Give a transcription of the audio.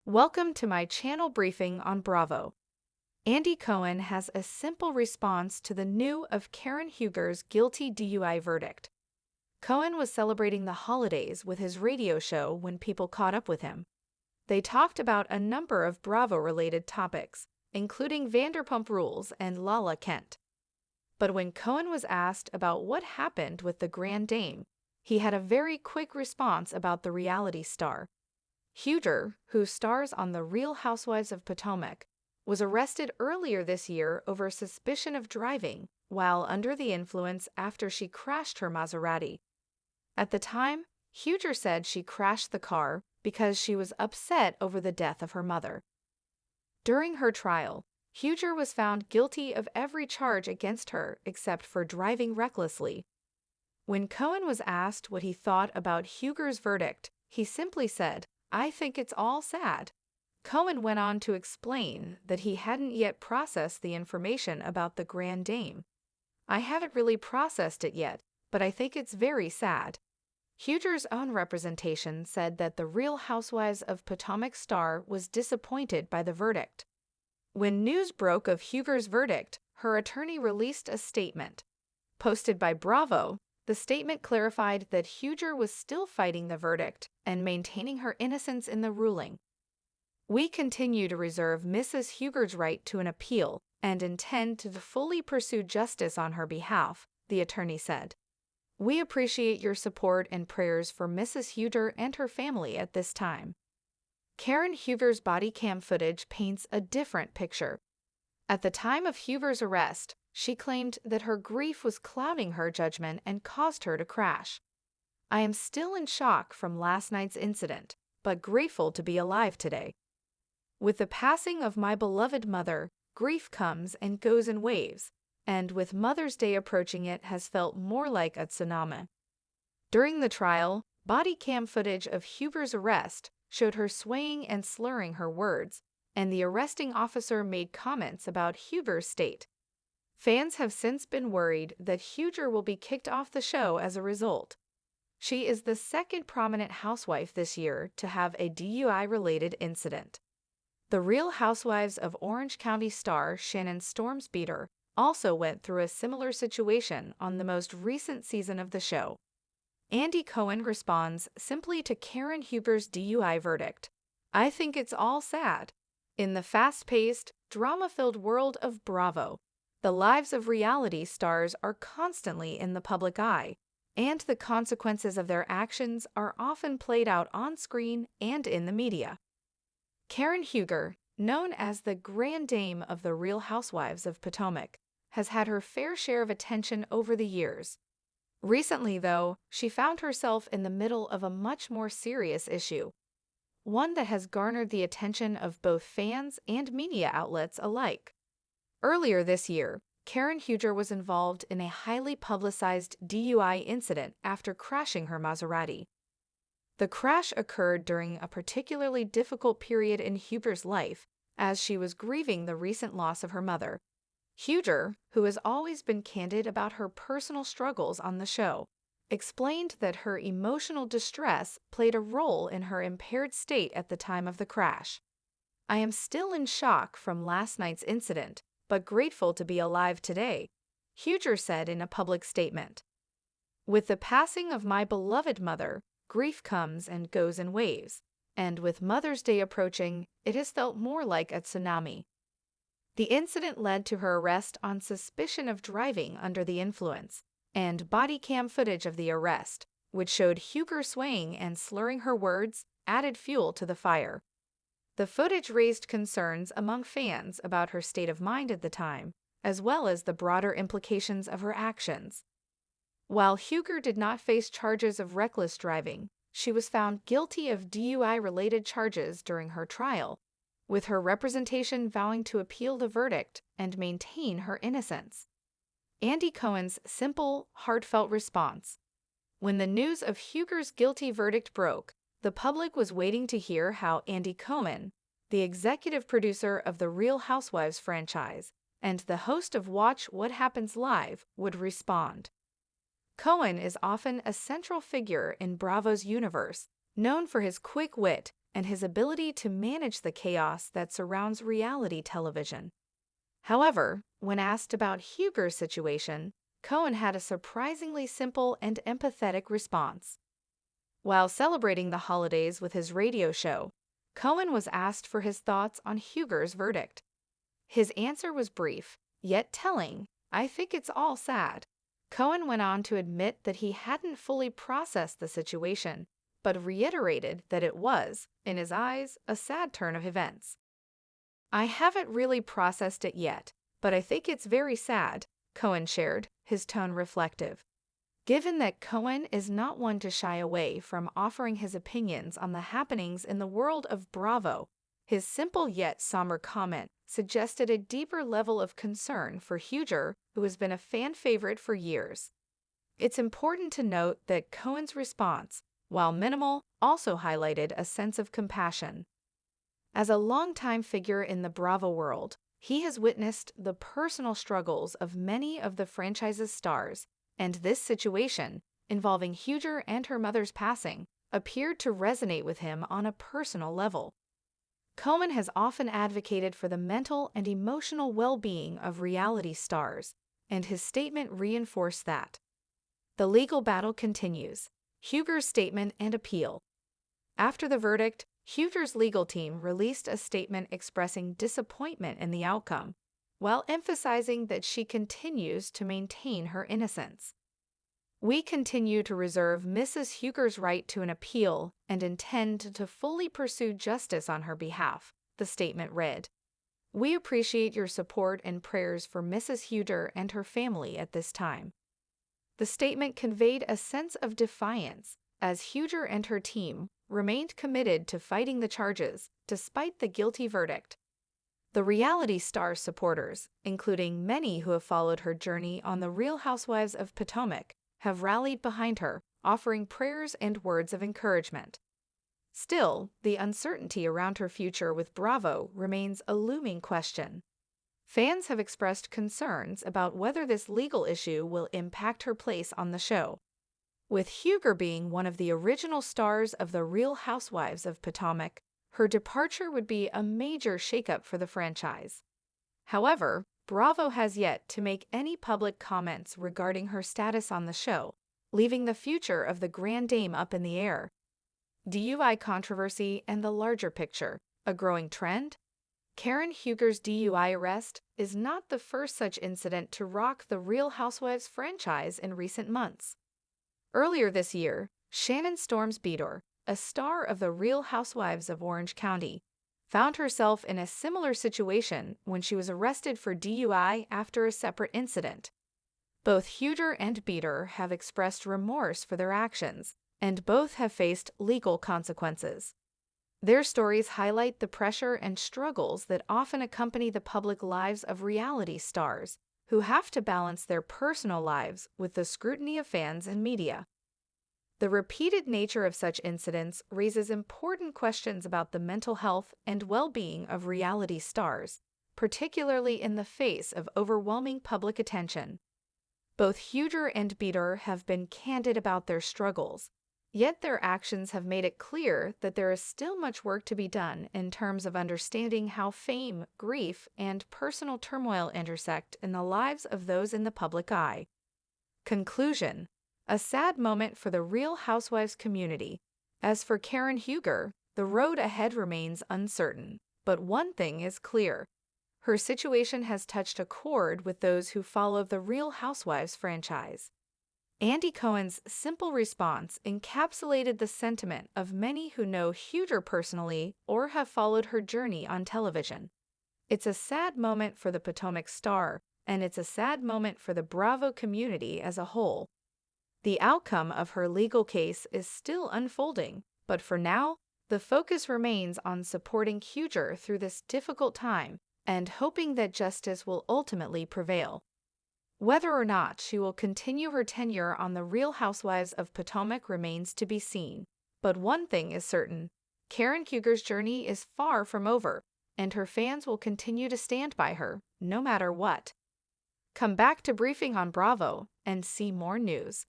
Welcome to my channel briefing on Bravo. Andy Cohen has a simple response to the news of Karen Huger's guilty DUI verdict. Cohen was celebrating the holidays with his radio show when people caught up with him. They talked about a number of Bravo-related topics, including Vanderpump Rules and Lala Kent. But when Cohen was asked about what happened with the Grand Dame, he had a very quick response about the reality star. Huger, who stars on The Real Housewives of Potomac, was arrested earlier this year over suspicion of driving while under the influence after she crashed her Maserati. At the time, Huger said she crashed the car because she was upset over the death of her mother. During her trial, Huger was found guilty of every charge against her except for driving recklessly. When Cohen was asked what he thought about Huger's verdict, he simply said, "I think it's all sad." Cohen went on to explain that he hadn't yet processed the information about the Grand Dame. "I haven't really processed it yet, but I think it's very sad." Huger's own representation said that the Real Housewives of Potomac star was disappointed by the verdict. When news broke of Huger's verdict, her attorney released a statement. Posted by Bravo, the statement clarified that Huger was still fighting the verdict and maintaining her innocence in the ruling. "We continue to reserve Mrs. Huger's right to an appeal and intend to fully pursue justice on her behalf," the attorney said. "We appreciate your support and prayers for Mrs. Huger and her family at this time." Karen Huger's body cam footage paints a different picture. At the time of Huger's arrest, she claimed that her grief was clouding her judgment and caused her to crash. "I am still in shock from last night's incident, but grateful to be alive today. With the passing of my beloved mother, grief comes and goes in waves, and with Mother's Day approaching it has felt more like a tsunami." During the trial, body cam footage of Huger's arrest showed her swaying and slurring her words, and the arresting officer made comments about Huger's state. Fans have since been worried that Huger will be kicked off the show as a result. She is the second prominent housewife this year to have a DUI-related incident. The Real Housewives of Orange County star Shannon Stormspeeder also went through a similar situation on the most recent season of the show. Andy Cohen responds simply to Karen Huger's DUI verdict. "I think it's all sad." In the fast-paced, drama-filled world of Bravo, the lives of reality stars are constantly in the public eye, and the consequences of their actions are often played out on screen and in the media. Karen Huger, known as the Grand Dame of the Real Housewives of Potomac, has had her fair share of attention over the years. Recently, though, she found herself in the middle of a much more serious issue, one that has garnered the attention of both fans and media outlets alike. Earlier this year, Karen Huger was involved in a highly publicized DUI incident after crashing her Maserati. The crash occurred during a particularly difficult period in Huger's life, as she was grieving the recent loss of her mother. Huger, who has always been candid about her personal struggles on the show, explained that her emotional distress played a role in her impaired state at the time of the crash. "I am still in shock from last night's incident, but grateful to be alive today," Huger said in a public statement. "With the passing of my beloved mother, grief comes and goes in waves, and with Mother's Day approaching, it has felt more like a tsunami." The incident led to her arrest on suspicion of driving under the influence, and body cam footage of the arrest, which showed Huger swaying and slurring her words, added fuel to the fire. The footage raised concerns among fans about her state of mind at the time, as well as the broader implications of her actions. While Huger did not face charges of reckless driving, she was found guilty of DUI-related charges during her trial, with her representation vowing to appeal the verdict and maintain her innocence. Andy Cohen's simple, heartfelt response. When the news of Huger's guilty verdict broke, the public was waiting to hear how Andy Cohen, the executive producer of the Real Housewives franchise and the host of Watch What Happens Live, would respond. Cohen is often a central figure in Bravo's universe, known for his quick wit and his ability to manage the chaos that surrounds reality television. However, when asked about Huger's situation, Cohen had a surprisingly simple and empathetic response. While celebrating the holidays with his radio show, Cohen was asked for his thoughts on Huger's verdict. His answer was brief, yet telling, "I think it's all sad." Cohen went on to admit that he hadn't fully processed the situation, but reiterated that it was, in his eyes, a sad turn of events. "I haven't really processed it yet, but I think it's very sad," Cohen shared, his tone reflective. Given that Cohen is not one to shy away from offering his opinions on the happenings in the world of Bravo, his simple yet somber comment suggested a deeper level of concern for Huger, who has been a fan favorite for years. It's important to note that Cohen's response, while minimal, also highlighted a sense of compassion. As a longtime figure in the Bravo world, he has witnessed the personal struggles of many of the franchise's stars, and this situation, involving Huger and her mother's passing, appeared to resonate with him on a personal level. Cohen has often advocated for the mental and emotional well-being of reality stars, and his statement reinforced that. The legal battle continues. Huger's statement and appeal. After the verdict, Huger's legal team released a statement expressing disappointment in the outcome, while emphasizing that she continues to maintain her innocence. "We continue to reserve Mrs. Huger's right to an appeal and intend to fully pursue justice on her behalf," the statement read. "We appreciate your support and prayers for Mrs. Huger and her family at this time." The statement conveyed a sense of defiance, as Huger and her team remained committed to fighting the charges despite the guilty verdict. The reality star's supporters, including many who have followed her journey on The Real Housewives of Potomac, have rallied behind her, offering prayers and words of encouragement. Still, the uncertainty around her future with Bravo remains a looming question. Fans have expressed concerns about whether this legal issue will impact her place on the show. With Huger being one of the original stars of The Real Housewives of Potomac, her departure would be a major shakeup for the franchise. However, Bravo has yet to make any public comments regarding her status on the show, leaving the future of the Grand Dame up in the air. DUI controversy and the larger picture, a growing trend? Karen Huger's DUI arrest is not the first such incident to rock the Real Housewives franchise in recent months. Earlier this year, Shannon Storms Beador, a star of The Real Housewives of Orange County, found herself in a similar situation when she was arrested for DUI after a separate incident. Both Huger and Beador have expressed remorse for their actions, and both have faced legal consequences. Their stories highlight the pressure and struggles that often accompany the public lives of reality stars, who have to balance their personal lives with the scrutiny of fans and media. The repeated nature of such incidents raises important questions about the mental health and well-being of reality stars, particularly in the face of overwhelming public attention. Both Huger and Beador have been candid about their struggles, yet their actions have made it clear that there is still much work to be done in terms of understanding how fame, grief, and personal turmoil intersect in the lives of those in the public eye. Conclusion: a sad moment for the Real Housewives community. As for Karen Huger, the road ahead remains uncertain, but one thing is clear. Her situation has touched a chord with those who follow the Real Housewives franchise. Andy Cohen's simple response encapsulated the sentiment of many who know Huger personally or have followed her journey on television. It's a sad moment for the Potomac star, and it's a sad moment for the Bravo community as a whole. The outcome of her legal case is still unfolding, but for now, the focus remains on supporting Huger through this difficult time and hoping that justice will ultimately prevail. Whether or not she will continue her tenure on The Real Housewives of Potomac remains to be seen. But one thing is certain: Karen Huger's journey is far from over, and her fans will continue to stand by her, no matter what. Come back to Briefing on Bravo and see more news.